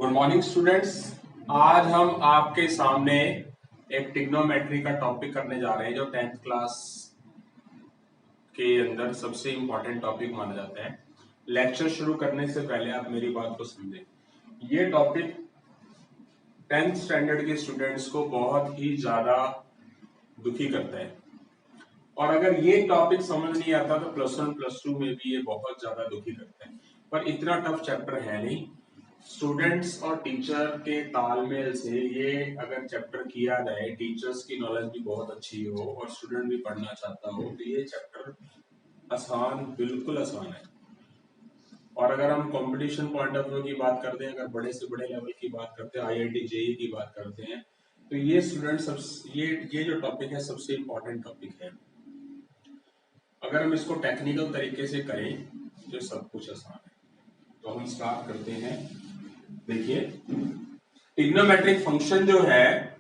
Good morning students. आज हम आपके सामने एक ट्रिग्नोमेट्री का टॉपिक करने जा रहे हैं जो 10th क्लास के अंदर सबसे इम्पोर्टेंट टॉपिक माना जाता है। लेक्चर शुरू करने से पहले आप मेरी बात को समझें। ये टॉपिक 10th स्टैंडर्ड के स्टूडेंट्स को बहुत ही ज्यादा दुखी करता है और अगर ये टॉपिक समझ नहीं आता तो प्लस 1 प्लस 2 में भी ये बहुत ज्यादा दुखी करता है। पर इतना टफ चैप्टर है नहीं। स्टूडेंट्स और टीचर के तालमेल से ये अगर चैप्टर किया जाए, टीचर्स की नॉलेज भी बहुत अच्छी हो और स्टूडेंट भी पढ़ना चाहता हो तो ये चैप्टर आसान, बिल्कुल आसान है। और अगर हम कंपटीशन पॉइंट ऑफ व्यू की बात करते हैं, अगर बड़े से बड़े लेवल की बात करते हैं, आईआईटी जेईई की बात करते हैं, तो ये स्टूडेंट सब ये जो टॉपिक है सबसे इम्पोर्टेंट टॉपिक है। अगर हम इसको टेक्निकल तरीके से करें तो सब कुछ आसान है। तो हम स्टार्ट करते हैं। देखिए, ट्रिग्नोमेट्रिक फंक्शन जो है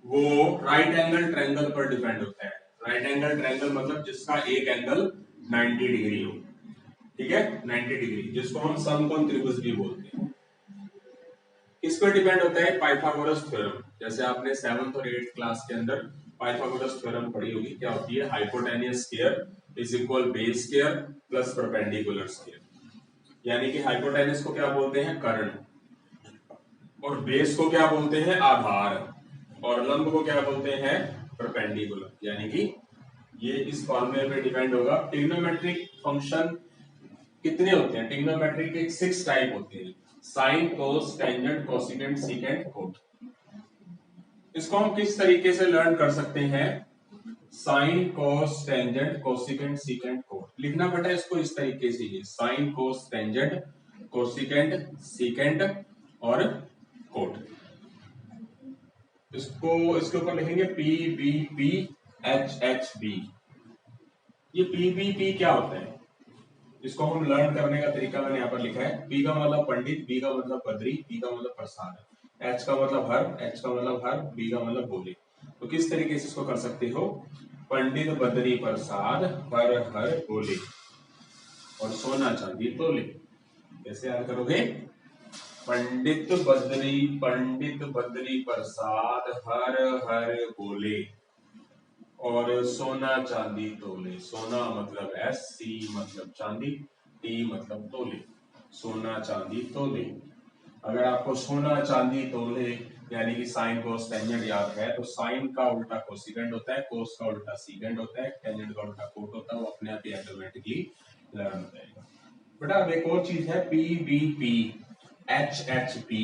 वो राइट एंगल ट्रायंगल पर डिपेंड होता है। राइट एंगल ट्रायंगल मतलब जिसका एक एंगल 90 डिग्री हो, ठीक है, 90 डिग्री, जिसको हम समकोण त्रिभुज भी बोलते हैं। किस पर डिपेंड होता है? Pythagoras theorem. जैसे आपने 7th और 8th क्लास के अंदर पाइथागोरस थ्योरम पढ़ी होगी। क्या होती है? Hypotenuse square is equal base square plus perpendicular square. यानी कि हाइपोटेन्यूस को क्या बोलते हैं? कर्ण, और बेस को क्या बोलते हैं? आधार, और लंब को क्या बोलते हैं? परपेंडिकुलर। यानी कि ये इस फॉर्मूले पे डिपेंड होगा। ट्रिग्नोमेट्रिक फंक्शन कितने होते हैं? ट्रिग्नोमेट्रिक के 6 टाइप होते हैं: sine, cos, tangent, cosecant, secant, cot. इसको हम किस तरीके से लर्न कर सकते हैं? Sine, cos, tangent, cosecant, secant, cot. लिखना बेटा इसको इस तरीके से ही: sine, cos, tangent, cosecant, secant और कोट। इसके ऊपर लिखेंगे P B P H H B. ये पी बी पी क्या होता है? इसको हम लर्न करने का तरीका मैंने यहाँ पर लिखा है। पी का मतलब पंडित, बी का मतलब बद्री, पी का मतलब प्रसाद, एच का मतलब हर, एच का मतलब हर, बी का मतलब बोले। तो किस तरीके से इसको कर सकते हो? पंडित बद्री प्रसाद हर हर बोले और सोना चांदी तोले। कैसे याद करोगे? पंडित बद्री प्रसाद हर हर बोले और सोना चांदी तोले। सोना मतलब एस, सी मतलब चांदी, टी मतलब तोले। सोना चांदी तोले। अगर आपको सोना चांदी तोले यानी कि साइन कोस टेंजेंट याद है तो साइन का उल्टा कोसिकेंट होता है, कोस का उल्टा सीकेंट होता है, टेंजेंट का उल्टा कोट होता है। वो अपने आप ही ऑटोमेटिकली लर्न हो जाएगा। बेटा अब एक और चीज है P B P H H P,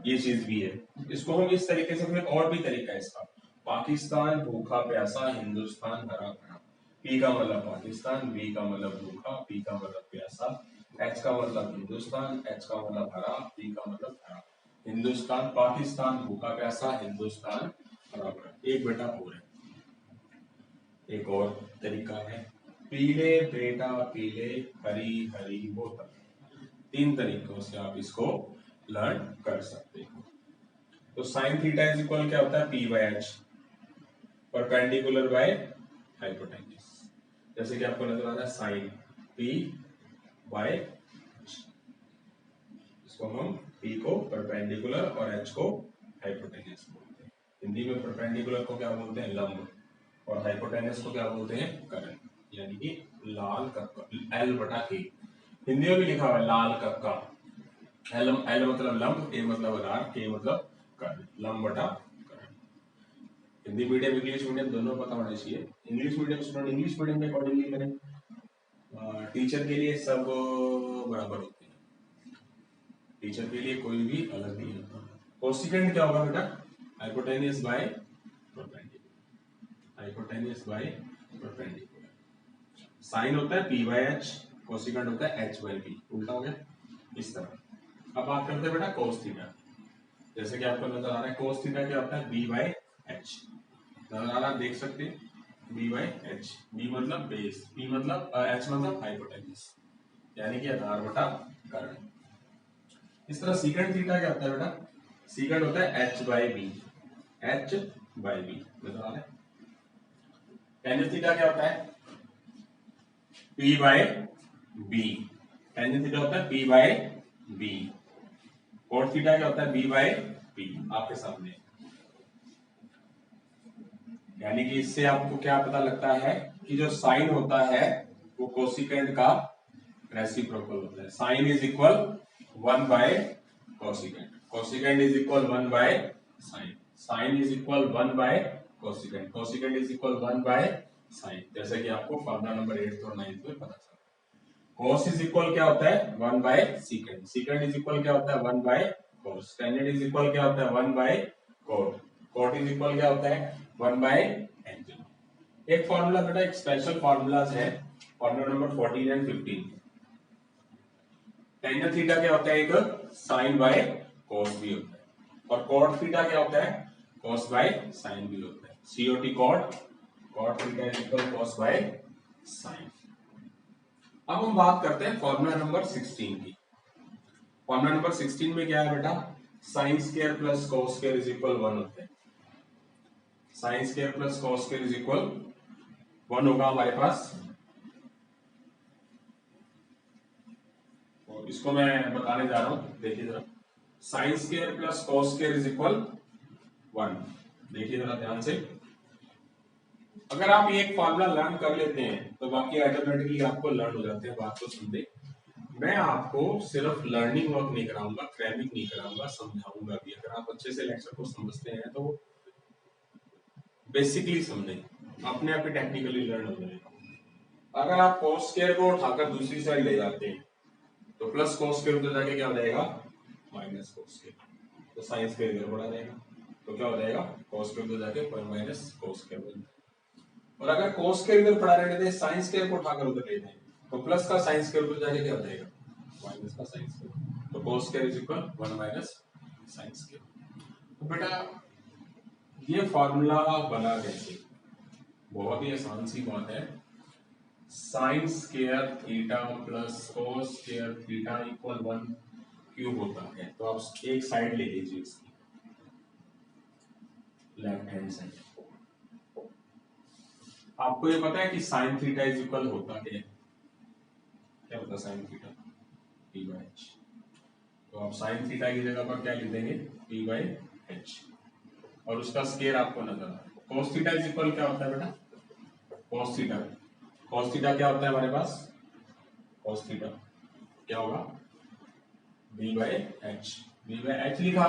ये चीज भी है। इसको हम इस तरीके से, फिर और भी तरीका है इसका। पाकिस्तान भूखा प्यासा, हिंदुस्तान हरा भरा। पी का मतलब पाकिस्तान, बी का मतलब भूखा, पी का मतलब प्यासा, एच का मतलब हिंदुस्तान, एच का मतलब हरा, पी का मतलब हरा। हिंदुस्तान, पाकिस्तान भूखा प्यासा, हिंदुस्तान हरा भरा। एक बेटा और है, एक और तरीका है पीले बेटा पीले हरी हरी बोतल। 3 तरीकों से आप इसको लर्न कर सकते हो। तो साइन थीटा इज इक्वल क्या होता है? P by H, perpendicular by hypotenuse. जैसे कि आपको नजर आ रहा है साइन पी बाय, इसको हम पी को परपेंडिकुलर और एच को हाइपोटेन्यूस बोलते हैं। हिंदी में परपेंडिकुलर को क्या बोलते हैं? लंब, और हाइपोटेन्यूस को क्या बोलते हैं? कर्ण। यानी कि लाल कक्का, एल बटा के। हिंदी में भी लिखा हुआ है लाल कक्का। एल एल मतलब लंब, ए मतलब आधार, के मतलब कर्ण, लंब बटा कर्ण। हिंदी मीडियम इंग्लिश मीडियम दोनों पता होना चाहिए। English medium student English medium के अकॉर्डिंगली करें। टीचर के लिए सब बराबर होते हैं, टीचर के लिए कोई भी अलग नहीं होता। कोसिकेंट क्या होगा बेटा? Hypotenuse by perpendicular, hypotenuse by perpendicular. Sine होता है पी बाय एच, कोसिकेंट होता है एच बाय पी। उल्टा हो गया इस तरह। अब बात करते हैं बेटा कोस थीटा। जैसे कि आपको नजर आ रहा है कोस थीटा क्या होता है? B by H. नजर आ रहा, देख सकते हैं, बी बाय एच। बी मतलब बेस, बी मतलब एच मतलब हाइपोटेन्यूस, यानी कि आधार बटा कर्ण। इस तरह सीकेंट थीटा क्या होता है बेटा? सीकेंट होता है H by B, H by B. नजर आ रहा है। टेंजेंट थीटा क्या होता है? P by B. Tangent theta होता है P by B. Cot theta क्या होता है, बी बाय पी आपके सामने। यानी कि इससे आपको क्या पता लगता है कि जो साइन होता है वो कोसिकेंड का रेसिप्रोकल होता है। Sine is equal 1 by cosecant, cosecant is equal 1 by sine, sine is equal 1 by cosecant, cosecant is equal 1 by sine, जैसे कि आपको फॉर्मूला नंबर 8 और 9 में पता चला। cos इज इक्वल क्या होता है 1 by secant, secant is equal क्या होता है 1 by cos, tangent is equal क्या होता है 1 by cot, cot is equal क्या होता है 1 बाय एंगल। एक फार्मूला बेटा, एक स्पेशल फार्मूलाज है, formula number 14 and 15। Tangent theta क्या होता है, एक साइन बाय cos भी होता है, और cot थीटा क्या होता है cos बाय साइन भी होता है। COT cot theta is equal cos by sine. अब हम बात करते हैं फॉर्मूला नंबर 16 की। फॉर्मूला नंबर 16 में क्या है बेटा, sine square plus cos square is equal 1 होता है। Sine square plus cos square is equal 1 होगा हमारे पास, और इसको मैं बताने जा रहा हूं, देखिए जरा। Sine square plus cos square is equal 1, देखिए जरा ध्यान से। अगर आप ये एक फॉर्मूला लर्न कर लेते हैं तो बाकी ऑटोमेटिकली आपको लर्न हो जाते हैं। बात को समझे, मैं आपको सिर्फ लर्निंग वर्क नहीं कराऊंगा, क्रैमिंग नहीं कराऊंगा, समझाऊंगा भी। अगर आप अच्छे से लेक्चर को समझते हैं तो बेसिकली समझें, अपने आप ही टेक्निकली लर्न हो जाएगा। अगर आप cos स्क्वायर को उठाकर दूसरी साइड ले जाते हैं तो प्लस cos स्क्वायर उधर जाके क्या हो जाएगा माइनस cos स्क्वायर, तो साइन स्क्वायर इधर बढ़ा जाएगा, तो क्या हो जाएगा cos स्क्वायर उधर जाके माइनस cos स्क्वायर बनता है। और अगर cos स्क्वायर इधर पड़ा रहने दें, साइन स्क्वायर को उठाकर उधर ले जाएं तो प्लस का साइन स्क्वायर उधर जाके क्या हो जाएगा माइनस का साइन स्क्वायर, तो cos square is equal 1 minus sine square. तो बेटा ये फॉर्मूला बना कैसे, बहुत ही आसान सी बात है। Sine square theta plus cos square theta equal 1 क्यों होता है, तो आप एक साइड ले लीजिए इसकी, लेफ्ट हैंड साइड। आपको ये पता है कि साइन थीटा इज इक्वल होता क्या है, क्या होता है sine theta p by h, तो आप साइन थीटा की जगह पर क्या लिख देंगे p बाय h, और उसका स्क्वायर आपको नजर आ रहा है। cos थीटा इज इक्वल क्या होता है बेटा, cos थीटा, cos थीटा क्या होता है हमारे पास, cos थीटा क्या होगा b by h, b by h लिखा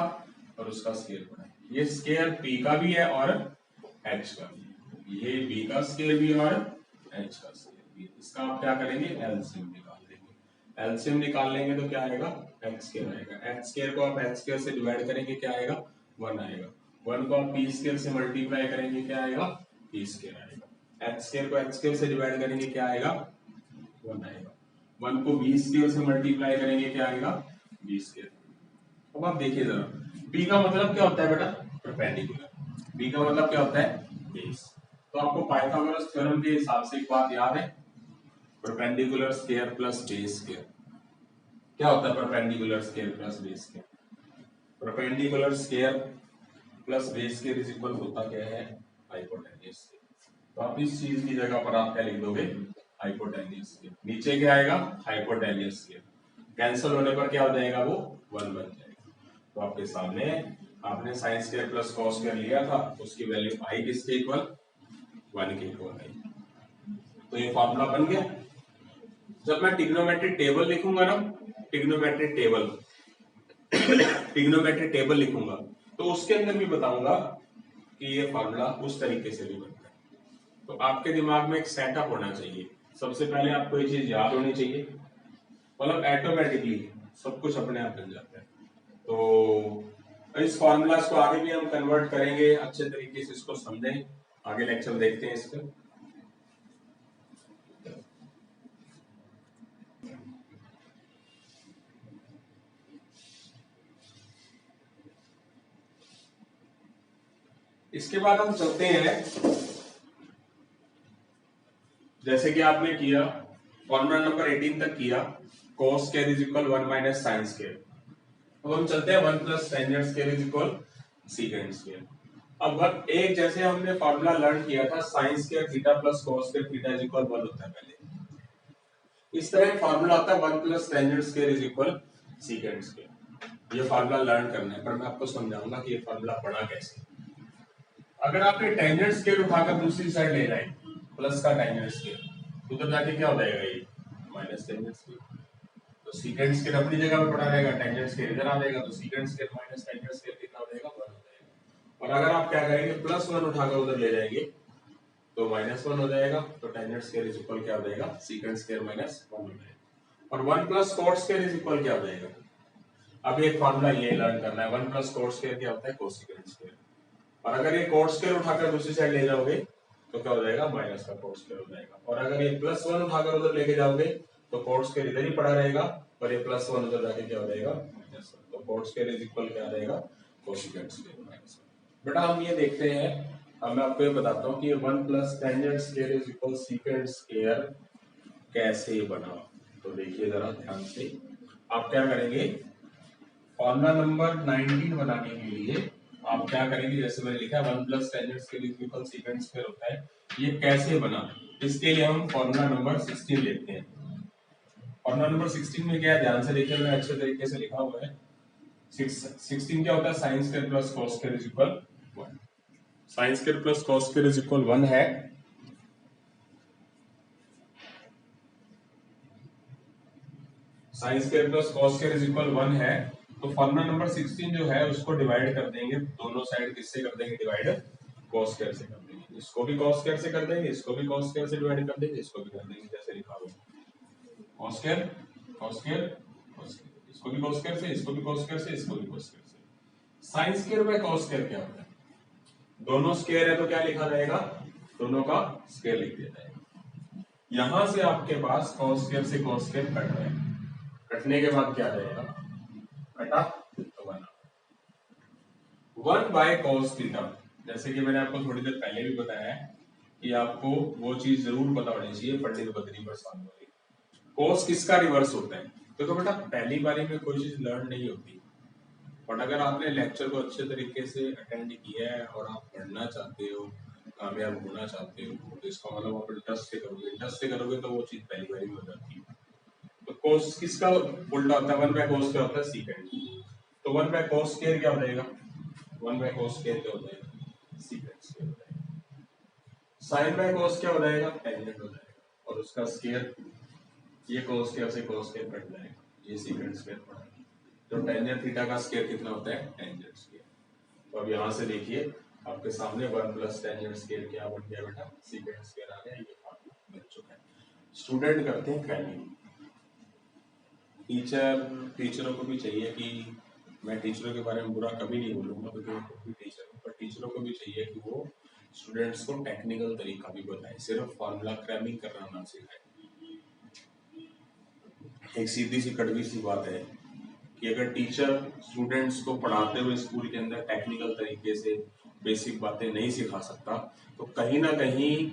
और उसका स्क्वायर पड़ा। ये स्क्वायर p का भी है और h का भी है, ये b का स्क्वायर भी और h का स्क्वायर भी। इसका आप क्या करेंगे एलसीएम निकाल लेंगे, एलसीएम निकाल लेंगे तो क्या आएगा x स्क्वायर आएगा, x स्क्वायर को आप h स्क्वायर से डिवाइड करेंगे क्या आएगा 1 आएगा, 1 को आप p स्क्वायर से मल्टीप्लाई करेंगे क्या आएगा p स्क्वायर आएगा, h स्क्वायर को h स्क्वायर से डिवाइड करेंगे क्या आएगा 1 आएगा, 1 को b स्क्वायर से मल्टीप्लाई करेंगे क्या आएगा b स्क्वायर। अब आप देखिए जरा, b का मतलब क्या होता है बेटा परपेंडिकुलर, b का मतलब क्या होता है बेस। तो आपको पाइथागोरस थ्योरम के हिसाब से एक बात याद है, perpendicular square plus base square. क्या होता है perpendicular square plus base square, perpendicular square plus base square is equal होता क्या है हाइपोटेन्यूज स्क्वायर। तो आप इस चीज की जगह पर आप क्या लिख दोगे हाइपोटेन्यूज स्क्वायर, नीचे क्या आएगा हाइपोटेन्यूज स्क्वायर, कैंसिल होने पर क्या हो जाएगा वो 1 बन जाएगा। तो आपके सामने आपने sine square plus cos square लिया था, उसकी वैल्यू आई किसके इक्वल 1 के इक्वल आई, तो ये फॉर्मूला बन गया। जब मैं ट्रिग्नोमेट्रिक टेबल लिखूंगा ना, ट्रिग्नोमेट्रिक टेबल ट्रिग्नोमेट्रिक टेबल लिखूंगा तो उसके अंदर भी बताऊंगा कि ये फॉर्मूला उस तरीके से भी बनता है। तो आपके दिमाग में एक सेटअप होना चाहिए, सबसे पहले आपको ये चीज याद होनी चाहिए, मतलब ऑटोमेटिकली सब कुछ अपने आप बन जाता है। तो इस फॉर्मूलाज को आगे भी हम कन्वर्ट करेंगे, अच्छे तरीके से इसको समझें, आगे लेक्चर देखते हैं इसका। इसके बाद हम चलते हैं, जैसे कि आपने किया फॉर्मूला नंबर 18 तक किया, cos square is equal 1 minus sine square. अब हम चलते हैं 1 plus tangent square is equal secant square. अब एक जैसे हमने फॉर्मूला लर्न किया था sine square theta plus cos square theta is equal 1 होता है पहले, इस तरह फॉर्मूला आता है 1 plus tangent square is equal secant square. ये फार्मूला लर्न करना है, पर मैं आपको समझाऊंगा कि ये फार्मूला पढ़ा कैसे। अगर आपने टेंजेंट स्केल उठाकर दूसरी साइड ले जाए, प्लस का टेंजेंट स्केल, उधर जाके क्या हो जाएगा, ये माइनस टेंजेंट स्केल। तो सीकेंट स्केल अपनी जगह पे पड़ा रहेगा, टेंजेंट स्केल इधर आ जाएगा, तो secant scale minus tangent scale कितना हो जाएगा, 1 हो जाएगा। और अगर आप क्या करेंगे, +1 उठाकर उधर ले जाएंगे तो -1 हो जाएगा। तो टेंजेंट स्केल इज इक्वल क्या हो जाएगा, सीकेंट स्केल -1 हो जाएगा। और 1 + कॉट स्केल इज इक्वल क्या हो जाएगा। अब एक फार्मूला ये लर्न करना है, 1 + कॉट स्केल क्या होता है, कोसिकेंट स्केल। और अगर ये कॉट स्केल उठाकर दूसरी साइड ले जाओगे तो क्या हो जाएगा, माइनस का कॉट स्केल हो जाएगा। और अगर ये +1 उठाकर उधर लेके जाओगे तो कॉट स्केल इधर ही पड़ा रहेगा, और ये +1 उधर जाके क्या हो जाएगा, -1। तो कॉट स्केल इज इक्वल क्या आ जाएगा, कोसिकेंट स्केल -1। बेटा हम ये देखते हैं, अब मैं आपको ये बताता हूँ कि ये 1 + tangent scale is equal secant scale कैसे बना। तो देखिए जरा ध्यान से, आप क्या करेंगे, फॉर्मूला नंबर 19 बनाने के लिए आप क्या करेंगे, जैसे मैंने लिखा है 1 + tangent scale is equal secant scale होता है, ये कैसे बना, इसके लिए हम फॉर्मूला नंबर 16 लेते हैं। फॉर्मूला नंबर 16 में क्या है, ध्यान से देखिए, मैंने अच्छे तरीके से लिखा हुआ है। 16 क्या होता है, sine square plus cos square is equal 1। Sine square plus cos square is equal 1 है। Sine square plus cos square is equal 1 है। तो फॉर्मूला नंबर 16 जो है उसको डिवाइड कर देंगे, दोनों साइड किससे कर देंगे डिवाइड, कॉस स्क्वायर से कर देंगे। इसको भी कॉस स्क्वायर से कर देंगे, इसको भी कॉस स्क्वायर से डिवाइड कर देंगे, इसको भी कर देंगे, जैसे लिखा हुआ cos square cos square cos square, इसको भी कॉस स्क्वायर से, इसको भी कॉस स्क्वायर से, इसको भी कॉस स्क्वायर से। Sine square by cos square क्या होता है, दोनों स्क्वायर है तो क्या लिखा जाएगा, दोनों का स्क्वायर लिख दिया जाएगा। यहां से आपके पास कॉस स्क्वायर से कॉस स्क्वायर कट रहा है, कटने के बाद क्या रहेगा, कटा तो 1/cos थीटा। जैसे कि मैंने आपको थोड़ी देर पहले भी बताया है कि आपको वो चीज जरूर पता होनी चाहिए, पंडित बद्री प्रसाद वाली, कोस किसका रिवर्स होता है। देखो बेटा पहली बारी में कोई चीज लर्न नहीं होती, बट अगर आपने लेक्चर को अच्छे तरीके से अटेंड किया है और आप पढ़ना चाहते हो, कामयाब होना चाहते हो, तो इसका मतलब आप इंटरेस्ट से करोगे तो वो चीज पहली बारी में हो जाती है। तो कोस किसका उल्टा होता है, 1/cos क्या होता है, सीकेंड। तो 1/cos स्क्वायर क्या हो जाएगा, 1/cos स्क्वायर क्या हो जाएगा, सीकेंड स्क्वायर हो जाएगा। sin/cos क्या हो जाएगा, टेंजेंट हो जाएगा, और उसका स्क्वायर, ये cos स्क्वायर से cos स्क्वायर कट जाएगा, ये सीकेंड स्क्वायर पड़ा। तो टेंजेंट थीटा का स्क्वायर कितना होता है, टेंजेंट स्क्वायर। तो अब यहाँ से देखिए आपके सामने 1 + टेंजेंट स्क्वायर क्या बन गया बेटा, सीकेंड स्क्वायर आ गया, ये फार्मूला बन चुका है। स्टूडेंट करते हैं क्रैमिंग, टीचरों को भी चाहिए कि, मैं टीचरों के बारे में बुरा कभी नहीं बोलूंगा क्योंकि मैं खुद भी टीचर हूँ, पर टीचरों को भी चाहिए कि वो स्टूडेंट्स को टेक्निकल तरीका भी बताए, सिर्फ फॉर्मूला क्रैमिंग करना ना सिखाए। एक सीधी सी कड़वी सी बात है कि अगर टीचर स्टूडेंट्स को पढ़ाते हुए स्कूल के अंदर टेक्निकल तरीके से बेसिक बातें नहीं सिखा सकता, तो कहीं ना कहीं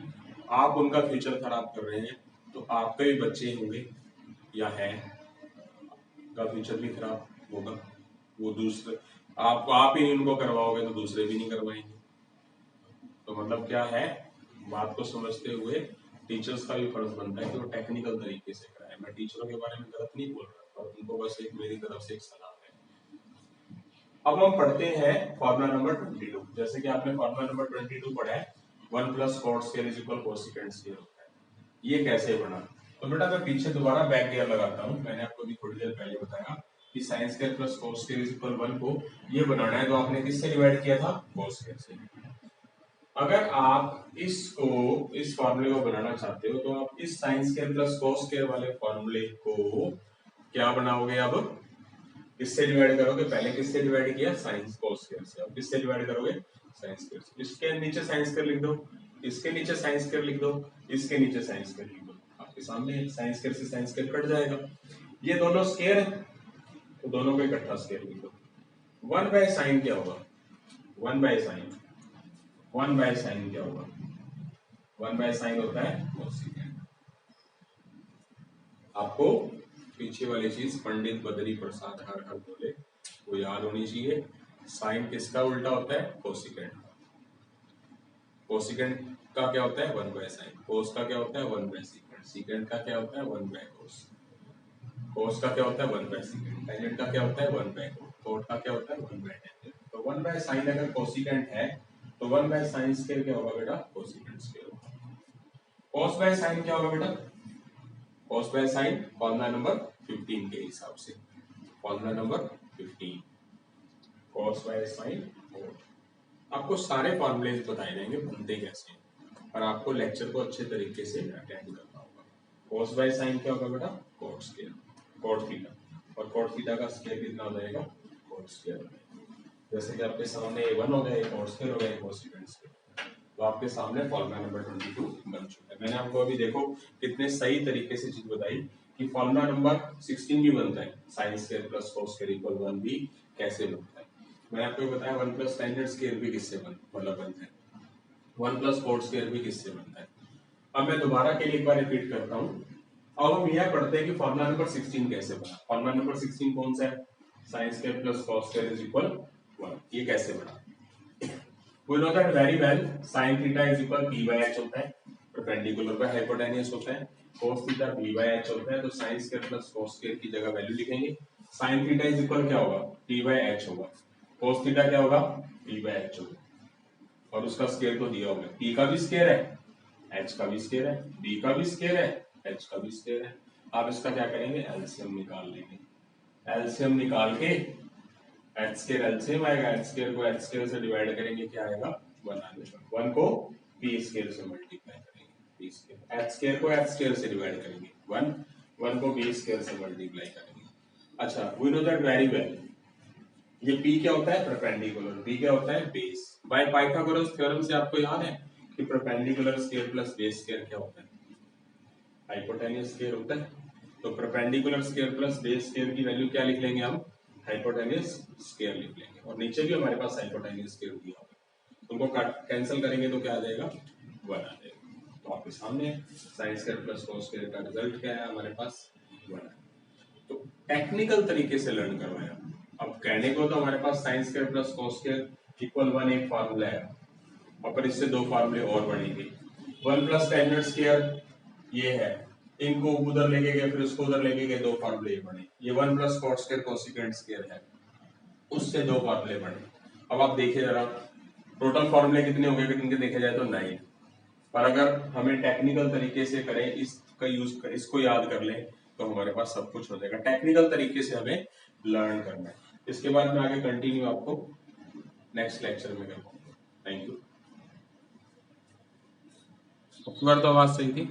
आप उनका फ्यूचर खराब कर रहे हैं। तो आपके भी बच्चे होंगे या हैं, का फ्यूचर भी खराब होगा। वो दूसरे आप ही उनको करवाओगे तो दूसरे भी नहीं करवाएंगे। तो मतलब क्या है, बात को समझते हुए टीचर्स का भी फर्ज बनता है कि वो टेक्निकल तरीके से कराए। मैं टीचरों के बारे में गलत नहीं बोल रहा, पर उनको बस एक मेरी तरफ से एक सलाह है। अब हम पढ़ते हैं फॉर्मूला नंबर 22। जैसे कि आपने फॉर्मूला नंबर 22 पढ़ा है, 1 + cot square is equal cosecant square होता है, ये कैसे बना। तो बेटा मैं पीछे दोबारा बैक गियर लगाता हूँ, मैंने आपको भी थोड़ी देर पहले बताया कि sin square plus cos square is equal 1 को ये बनाना है, तो आपने किससे डिवाइड किया था, cos स्क्वायर से। अगर आप इसको, इस फॉर्मूले को बनाना चाहते हो तो आप इस sin square plus cos square वाले फॉर्मूले को क्या बनाओगे, अब किससे डिवाइड करोगे, पहले किससे डिवाइड किया, sin cos स्क्वायर से, अब किससे डिवाइड करोगे, sin स्क्वायर से। इसके नीचे sin स्क्वायर लिख दो, इसके नीचे sin स्क्वायर लिख दो, इसके नीचे sin स्क्वायर लिख दो, आपके सामने sin स्क्वायर से sin स्क्वायर कट जाएगा। ये दोनों स्क्वायर है तो दोनों को इकट्ठा स्क्वायर लिख दो। 1/sin क्या होगा, 1/sin, 1/sin क्या होगा, 1/sin होता है कोसिकेंट। आपको पीछे वाली चीज पंडित बद्री प्रसाद हर हर बोले वो याद होनी चाहिए। साइन किसका उल्टा होता है, कोसिकेंट। कोसिकेंट का क्या होता है, 1/sin। कोस का क्या होता है, 1/सीकेंट। सीकेंट का क्या होता है, 1/कोस। कोस का क्या होता है, 1/सीकेंट। टेंजेंट का क्या होता है, 1/कोस। कोट का क्या होता है 1/tan। तो 1/sin अगर कोसिकेंट है तो 1/sin स्क्वायर क्या होगा बेटा कोसिकेंट स्क्वायर होगा। cos/sin क्या होगा बेटा cos/sin फॉर्मूला नंबर 15 के हिसाब से, फॉर्मूला नंबर 15 cos/sin। आपको सारे फॉर्मूले बताए जाएंगे बनते कैसे हैं, और आपको लेक्चर को अच्छे तरीके से अटेंड करना होगा। cos/sin क्या होगा बेटा cot स्क्वायर, cot थीटा, और cot थीटा का स्क्वायर कितना हो जाएगा cot स्क्वायर। जैसे कि आपके सामने a1 हो गया, a cot स्क्वायर हो गया, a कोसिकेंट स्क्वायर, तो आपके सामने फॉर्मूला नंबर 22 बन चुका है। मैंने आपको अभी देखो कितने सही तरीके से चीज बताई कि फॉर्मूला नंबर 16 भी बनता है, sin square plus cos square equal 1 भी कैसे बनता है। मैंने आपको बताया 1 प्लस tan स्क्वायर भी किससे बनता है, 1 प्लस cot स्क्वायर भी किससे बनता है। अब मैं दोबारा के लिए एक बार रिपीट करता हूँ। अब हम यह पढ़ते हैं कि फॉर्मूला नंबर 16 कैसे बना। फॉर्मूला नंबर 16 कौन सा है, sin square plus cos square is equal 1। ये कैसे बना, we know that very well sin theta is equal p by h होता है, परपेंडिकुलर पे हाइपोटेन्यूस होता है, cos theta p by h होता है, तो sin square plus cos square की जगह वैल्यू लिखेंगे। sin थीटा इज इक्वल क्या होगा p by h होगा, cos थीटा क्या होगा p by h होगा, और उसका स्क्वायर तो दिया होगा, p का भी स्क्वायर है, h का भी स्क्वायर है, b का भी स्क्वायर है, h का भी स्क्वायर है। आप इसका क्या करेंगे एलसीएम निकाल लेंगे, एलसीएम निकाल के एच स्क्वायर एलसीएम आएगा, एच स्क्वायर को एच स्क्वायर से डिवाइड करेंगे क्या आएगा 1 आएगा, 1 को बी स्क्वायर से मल्टीप्लाई करेंगे, बी स्क्वायर एच स्क्वायर को एच स्क्वायर से डिवाइड करेंगे 1 को बी स्क्वायर से मल्टीप्लाई करेंगे। अच्छा we know that very well, ये p क्या होता है परपेंडिकुलर, b क्या होता है बेस। बाय पाइथागोरस थ्योरम से आपको याद है कि perpendicular square plus base square क्या होता है हाइपोटेन्यूस स्क्वायर होता है। तो perpendicular square plus base square की वैल्यू क्या लिख लेंगे हम हाइपोटेन्यूस स्क्वायर लिख लेंगे, और नीचे भी हमारे पास हाइपोटेन्यूस स्क्वायर दिया होगा, उनको कैंसिल करेंगे तो क्या आ जाएगा 1 आ जाएगा। तो आपके सामने sin square plus cos square का रिजल्ट क्या है हमारे पास 1 है। तो टेक्निकल तरीके से लर्न करवाया। अब कहने को तो हमारे पास sin square plus cos square equal 1 एक फार्मूला है, और पर इससे दो फार्मूले और बनेंगे। 1 प्लस tan स्क्वायर ये है, इनको उधर लेके गए फिर उसको उधर लेके गए, दो फार्मूले बने। ये 1 plus cot square cosecant square है, उससे दो फार्मूले बने। अब आप देखिए जरा टोटल फार्मूले कितने हो गए, कितने देखे जाए तो 9, पर अगर हमें टेक्निकल तरीके से करें, इसका यूज इसको याद कर लें तो हमारे पास सब कुछ हो जाएगा। टेक्निकल तरीके से हमें लर्न करना है। इसके बाद में आगे कंटिन्यू आपको नेक्स्ट लेक्चर में करूंगा। Thank you. तो आवाज सही थी।